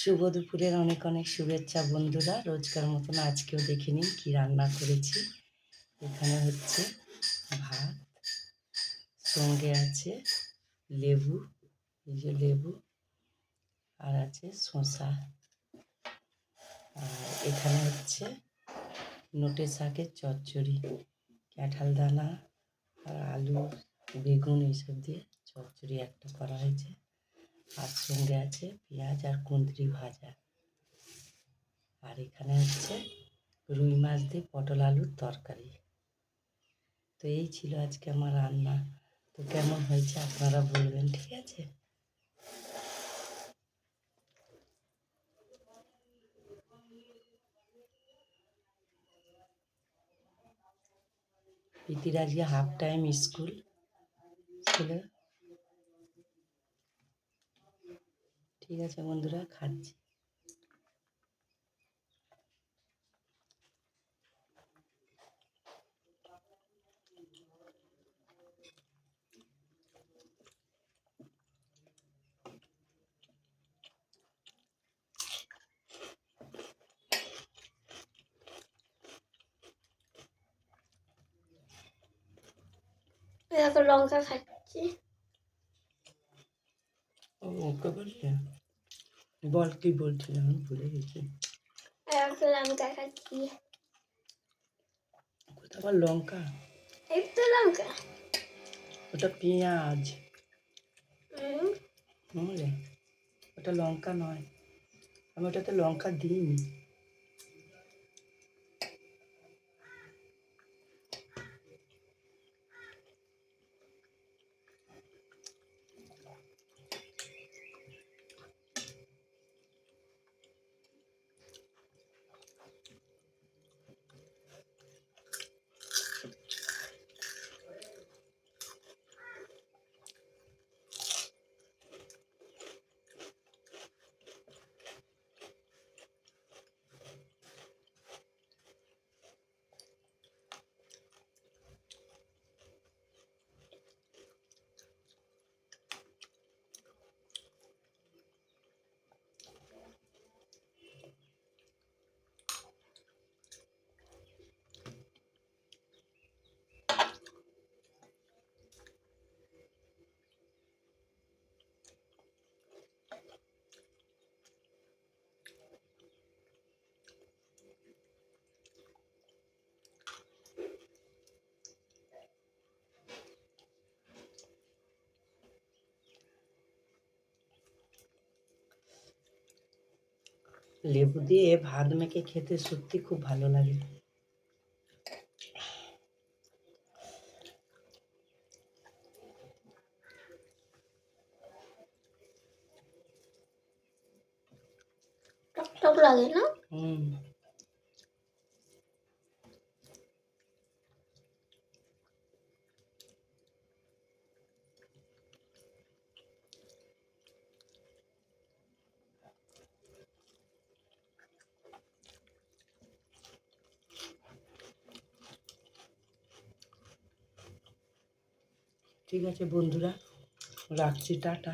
শুভ দুপুরের অনেক অনেক শুভেচ্ছা বন্ধুরা। রোজকার মতন আজকেও দেখে নিন কী রান্না করেছি। এখানে হচ্ছে ভাত, সঙ্গে আছে লেবু, এই যে লেবু, আর আছে শসা, আর এখানে হচ্ছে নোটে শাকের চচ্চড়ি, কাঁঠাল দানা আর আলু বেগুন এইসব দিয়ে চচ্চড়ি একটা করা হয়েছে, আর সঙ্গে আছে পেঁয়াজ আর কুঁদরি ভাজা, আর এখানে হচ্ছে রুই মাছ দিয়ে পটল আলুর তরকারি। তো এই ছিল আজকে আমার রান্না। তো কেমন হয়েছে আপনারা বলবেন, ঠিক আছে? প্রীতির আজকে হাফ টাইম স্কুল ছিল। ঠিক আছে বন্ধুরা, খাচ্ছি। দেখো লঙ্কা খাচ্ছি। ওকে বলছে বল, কি বলছিলাম ভুলে গেছি। দেখো লঙ্কা খাচ্ছি। কোথাও আবার লঙ্কা? এই তো লঙ্কা। ওটা পেঁয়াজ, হুম, বুঝলে? ওটা লঙ্কা নয়, আমি ওটাতে লঙ্কা দিইনি। লেবু দিয়ে ভাত মেখে খেতে সত্যি খুব ভালো লাগে। টক টক লাগে না? হুম। ঠিক আছে বন্ধুরা, রাখছি, টাটা।